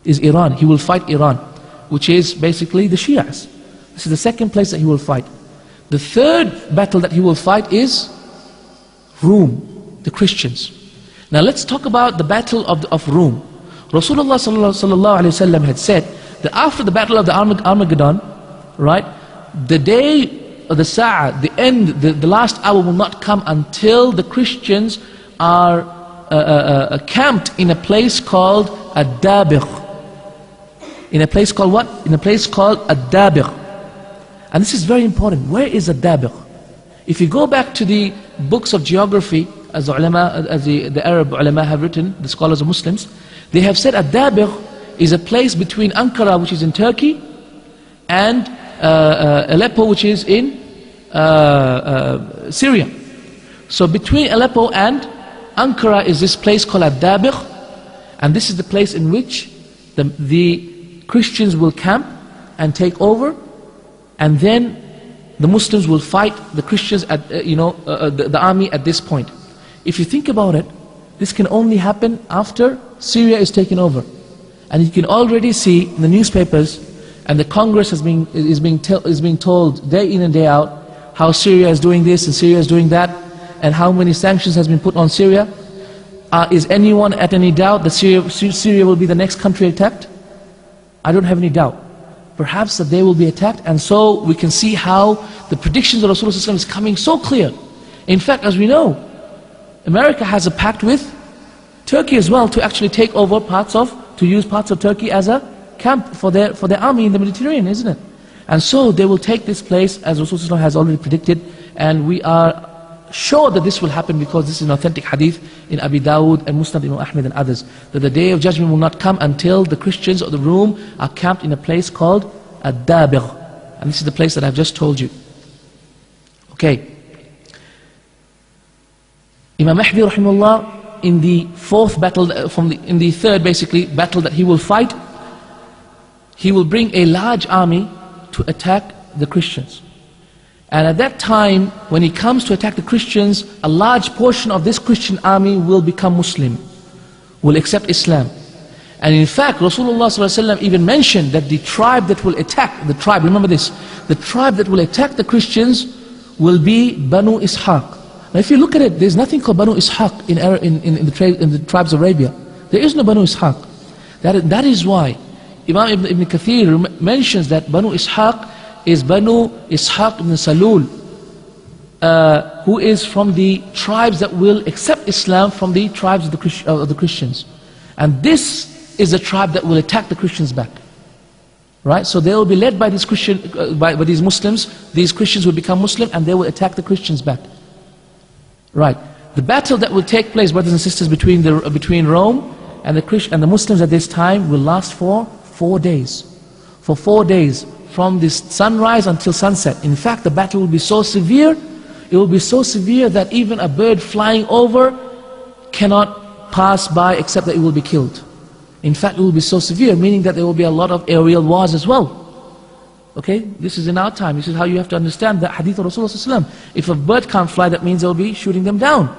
is Iran. He will fight Iran, which is basically the Shias. This is the second place that he will fight. The third battle that he will fight is Rome, the Christians. Now let's talk about the battle of Rome. Rasulullah sallallahu alaihi wasallam had said that after the battle of the Armageddon, right, the day of the Sa'ah, the end, the last hour will not come until the Christians are camped in a place called Ad-Dabigh. In a place called what? In a place called Ad-Dabigh. And this is very important. Where is Ad-Dabigh? If you go back to the books of geography, as the Arab ulama have written, the scholars of Muslims, they have said Ad-Dabigh is a place between Ankara, which is in Turkey, and Aleppo, which is in Syria. So between Aleppo and Ankara is this place called Ad-Dabigh, and this is the place in which the Christians will camp and take over, and then the Muslims will fight the Christians at the army at this point. If you think about it, this can only happen after Syria is taken over. And you can already see in the newspapers, and the Congress is being told day in and day out how Syria is doing this and Syria is doing that, and how many sanctions has been put on Syria. Is anyone at any doubt that Syria will be the next country attacked? I don't have any doubt. Perhaps that they will be attacked, and so we can see how the predictions of Rasulullah is coming so clear. In fact, as we know, America has a pact with Turkey as well to actually take over to use parts of Turkey as a camp for their army in the Mediterranean, isn't it? And so they will take this place, as Rasulullah has already predicted, and we are sure that this will happen because this is an authentic hadith in Abi Dawud and Musnad Imam Ahmed and others, that the day of judgment will not come until the Christians of the Rome are camped in a place called Ad-Dabigh. And this is the place that I've just told you. Okay. Imam Mahdi rahimahullah, in the fourth battle, in the third basically battle that he will fight, he will bring a large army to attack the Christians. And at that time, when he comes to attack the Christians, a large portion of this Christian army will become Muslim, will accept Islam. And in fact, Rasulullah ﷺ even mentioned that the tribe that will attack, remember this, the tribe that will attack the Christians will be Banu Ishaq. Now if you look at it, there's nothing called Banu Ishaq in the tribes of Arabia. There is no Banu Ishaq. That is why Imam Ibn Kathir mentions that Banu Ishaq is Banu Ishaq ibn Salul, who is from the tribes that will accept Islam from the tribes of the Christians. And this is the tribe that will attack the Christians back. Right? So they will be led by these by these Muslims. These Christians will become Muslim and they will attack the Christians back. Right. The battle that will take place, brothers and sisters, between Rome and the Muslims at this time will last for 4 days. For 4 days, from this sunrise until sunset. In fact, the battle will be so severe, it will be so severe that even a bird flying over cannot pass by except that it will be killed. In fact, it will be so severe, meaning that there will be a lot of aerial wars as well. Okay, this is in our time. This is how you have to understand the hadith of Rasulullah. If a bird can't fly, that means they'll be shooting them down.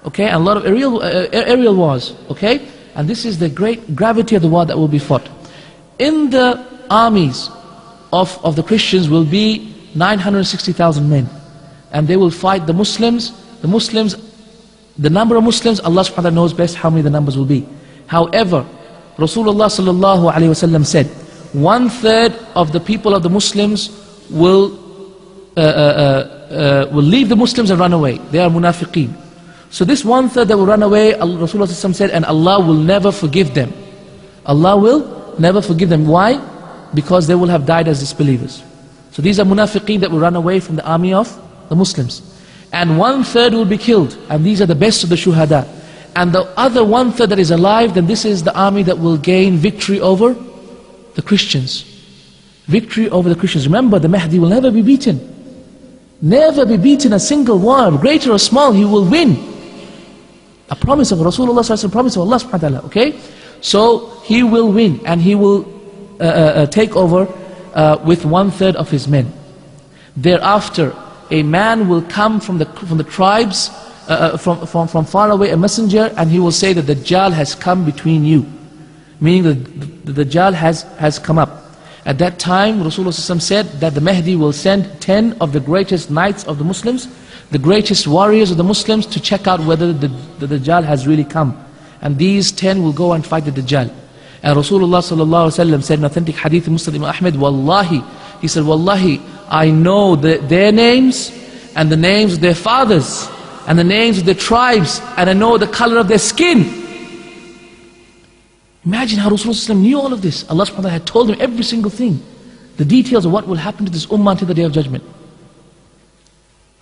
Okay, and a lot of aerial wars. Okay, and this is the great gravity of the war that will be fought. In the armies of the Christians will be 960,000 men, and they will fight the Muslims. The number of Muslims, Allah subhanahu wa ta'ala knows best how many the numbers will be. However, Rasulullah sallallahu alaihi wasallam said, 1/3 of the people of the Muslims will leave the Muslims and run away. They are munafiqeen. So this 1/3 that will run away, Rasulullah said, and Allah will never forgive them. Allah will never forgive them. Why? Because they will have died as disbelievers. So these are munafiqeen that will run away from the army of the Muslims. And 1/3 will be killed, and these are the best of the shuhada. And the other 1/3 that is alive, then this is the army that will gain victory over the Christians. Victory over the Christians. Remember, the Mahdi will never be beaten. Never be beaten a single war, great or small, he will win. A promise of Rasulullah, a promise of Allah subhanahu wa ta'ala. Okay? So he will win, and he will take over with 1/3 of his men. Thereafter, a man will come from the tribes, from far away, a messenger, and he will say that Dajjal has come between you. meaning the Dajjal has come up. At that time, Rasulullah said that the Mahdi will send 10 of the greatest knights of the Muslims, the greatest warriors of the Muslims, to check out whether the Dajjal has really come. And these 10 will go and fight the Dajjal. And Rasulullah said in authentic hadith Muslim Ahmed, Wallahi, he said, Wallahi, I know their names and the names of their fathers and the names of their tribes, and I know the color of their skin. Imagine how Rasulullah knew all of this. Allah subhanahu wa ta'ala had told him every single thing, the details of what will happen to this ummah until the day of judgment.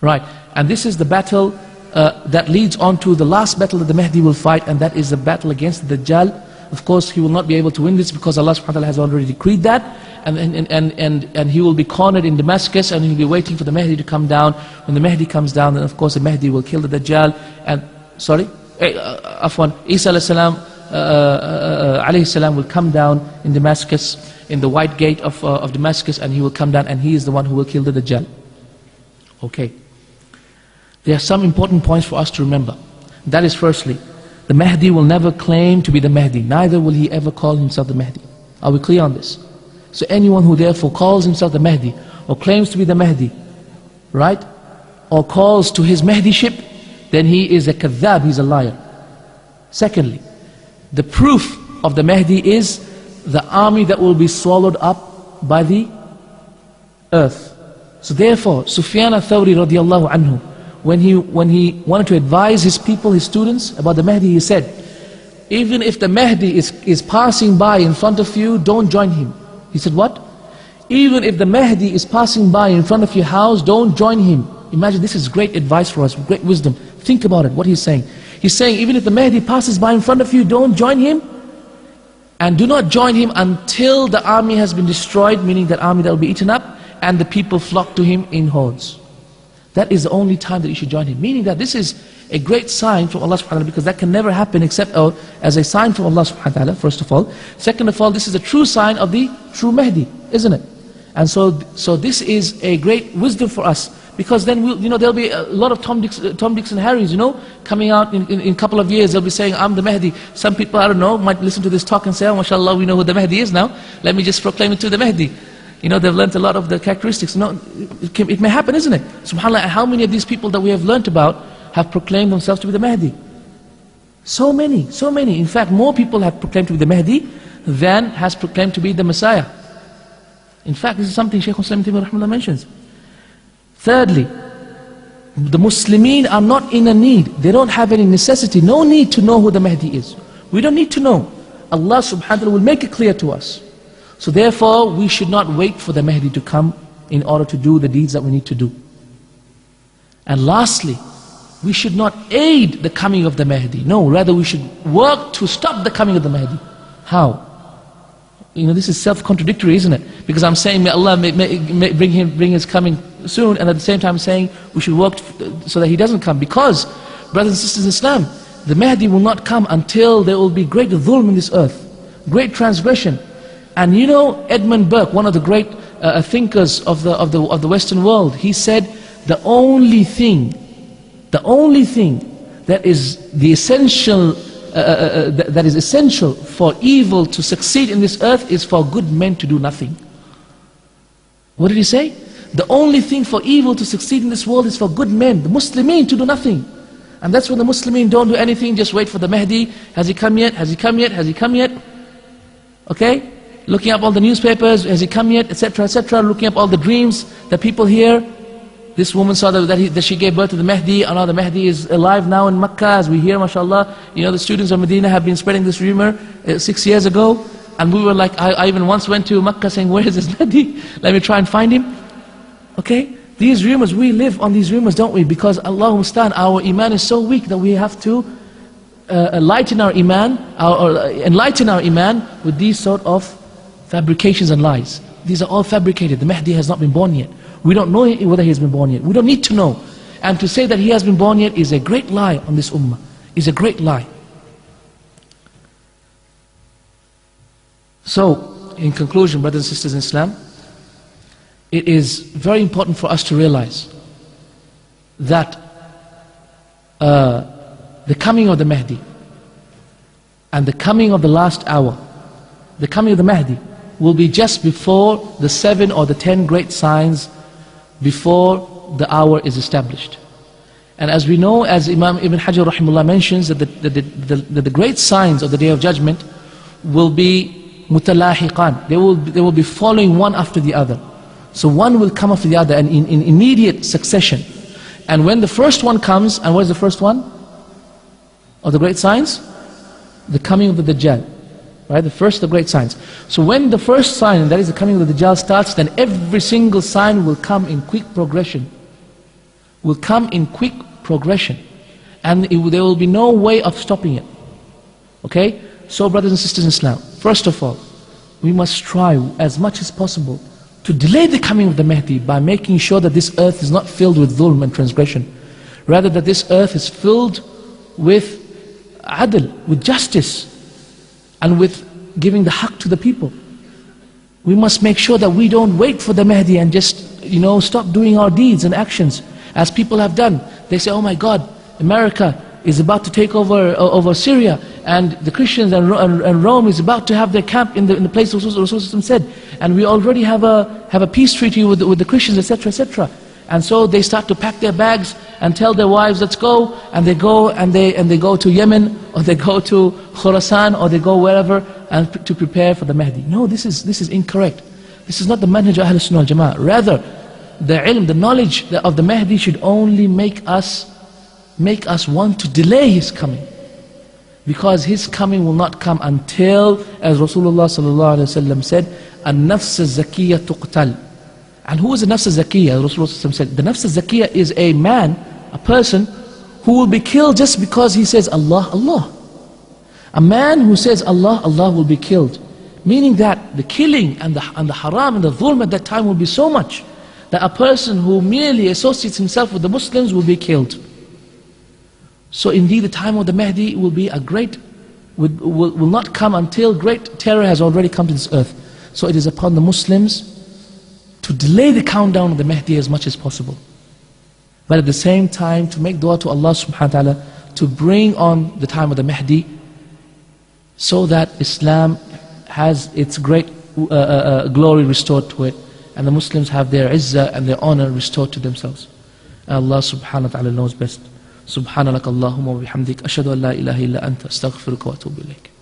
Right, and this is the battle that leads on to the last battle that the Mahdi will fight, and that is the battle against the Dajjal. Of course, he will not be able to win this because Allah subhanahu wa ta'ala has already decreed that, and he will be cornered in Damascus, and he'll be waiting for the Mahdi to come down. When the Mahdi comes down, then of course the Mahdi will kill the Dajjal. And Isa alayhi salam will come down in Damascus, in the white gate of Damascus, and he will come down, and he is the one who will kill the Dajjal. Okay. There are some important points for us to remember. That is, firstly, the Mahdi will never claim to be the Mahdi, neither will he ever call himself the Mahdi. Are we clear on this? So anyone who therefore calls himself the Mahdi, or claims to be the Mahdi, right, or calls to his Mahdiship, then he is a kadhab, he's a liar. Secondly, the proof of the Mahdi is the army that will be swallowed up by the earth. So therefore, Sufyan al-Thawri radiallahu anhu, when he wanted to advise his people, his students about the Mahdi, he said, even if the Mahdi is passing by in front of you, don't join him. He said, what? Even if the Mahdi is passing by in front of your house, don't join him. Imagine, this is great advice for us, great wisdom. Think about it, what he's saying. He's saying, even if the Mahdi passes by in front of you, don't join him. And do not join him until the army has been destroyed, meaning that army that will be eaten up, and the people flock to him in hordes. That is the only time that you should join him. Meaning that this is a great sign from Allah subhanahu wa ta'ala, because that can never happen except as a sign from Allah subhanahu wa ta'ala, first of all. Second of all, this is a true sign of the true Mahdi, isn't it? And so this is a great wisdom for us, because then there'll be a lot of Tom, Dicks and Harrys, coming out in a couple of years. They'll be saying, I'm the Mahdi. Some people, I don't know, might listen to this talk and say, oh mashallah, we know who the Mahdi is now. Let me just proclaim it to the Mahdi. They've learnt a lot of the characteristics. It may happen, isn't it? SubhanAllah, how many of these people that we have learnt about have proclaimed themselves to be the Mahdi? So many, so many. In fact, more people have proclaimed to be the Mahdi than has proclaimed to be the Messiah. In fact, this is something Shaykh Islam mentions. Thirdly, the Muslimin are not in a need. They don't have any necessity, no need to know who the Mahdi is. We don't need to know. Allah subhanahu wa ta'ala will make it clear to us. So therefore, we should not wait for the Mahdi to come in order to do the deeds that we need to do. And lastly, we should not aid the coming of the Mahdi. No, rather we should work to stop the coming of the Mahdi. How? This is self-contradictory, isn't it? Because I'm saying, may Allah bring his coming soon, and at the same time saying we should work so that he doesn't come. Because, brothers and sisters in Islam, the Mahdi will not come until there will be great dhulm in this earth, great transgression. And Edmund Burke, one of the great thinkers of the Western world, he said, the only thing that is essential for evil to succeed in this earth is for good men to do nothing. What did he say? The only thing for evil to succeed in this world is for good men, the Muslimin, to do nothing. And that's when the Muslimin don't do anything, just wait for the Mahdi. Has he come yet? Has he come yet? Has he come yet? Okay? Looking up all the newspapers, has he come yet? Etc., etc. Looking up all the dreams that people hear. This woman saw that she gave birth to the Mahdi, and now the Mahdi is alive now in Makkah, as we hear, mashallah. The students of Medina have been spreading this rumor 6 years ago. And we were like, I even once went to Makkah saying, where is this Mahdi? Let me try and find him. Okay? These rumors, we live on these rumors, don't we? Because Allahumma stan, our iman is so weak that we have to enlighten our iman with these sort of fabrications and lies. These are all fabricated. The Mahdi has not been born yet. We don't know whether he has been born yet. We don't need to know. And to say that he has been born yet is a great lie on this ummah. Is a great lie. So, in conclusion, brothers and sisters in Islam, it is very important for us to realize that the coming of the Mahdi and the coming of the last hour the coming of the Mahdi, will be just before the 7 or the 10 great signs before the hour is established. And as we know, as Imam Ibn Hajar rahimahullah mentions, that the great signs of the Day of Judgment will be mutalahiqan. They will be following one after the other. So one will come after the other and in immediate succession. And when the first one comes, and what is the first one of the great signs? The coming of the Dajjal. Right? The great signs. So when the first sign, that is the coming of the Dajjal, starts, then every single sign will come in quick progression. Will come in quick progression. And there will be no way of stopping it. Okay? So brothers and sisters in Islam, first of all, we must try as much as possible to delay the coming of the Mahdi by making sure that this earth is not filled with dhulm and transgression. Rather that this earth is filled with adl, with justice, and with giving the haqq to the people. We must make sure that we don't wait for the Mahdi and just, stop doing our deeds and actions, as people have done. They say, oh my God, America is about to take over Syria, and the Christians and Rome is about to have their camp in the place Rasul said, and we already have a peace treaty with the Christians, etc., etc. And so they start to pack their bags and tell their wives, let's go, and they go and they go to Yemen, or they go to Khurasan, or they go wherever, and to prepare for the Mahdi. No, this is incorrect. This is not the manhaj of Ahl Sunnah wal Jama'ah. Rather, the ilm, the knowledge of the Mahdi should only make us want to delay his coming. Because his coming will not come until, as Rasulullah sallallahu alaihi wasallam said, "An-nafs az-zakiyya tuqtal." And who is the nafs az-zakiyya? Rasulullah said, the nafs az-zakiyya is a man, a person who will be killed just because he says Allah, Allah. A man who says Allah, Allah will be killed. Meaning that the killing and the haram and the dhulm at that time will be so much that a person who merely associates himself with the Muslims will be killed. So indeed the time of the Mahdi will be will not come until great terror has already come to this earth. So it is upon the Muslims to delay the countdown of the Mahdi as much as possible. But at the same time to make dua to Allah subhanahu wa ta'ala to bring on the time of the Mahdi, so that Islam has its great glory restored to it, and the Muslims have their izzah and their honor restored to themselves. And Allah subhanahu wa ta'ala knows best. Subhanallah Allahumma wa bihamdik, ashhadu an la ilaha illa anta, astaghfiruka wa atubu ilayk.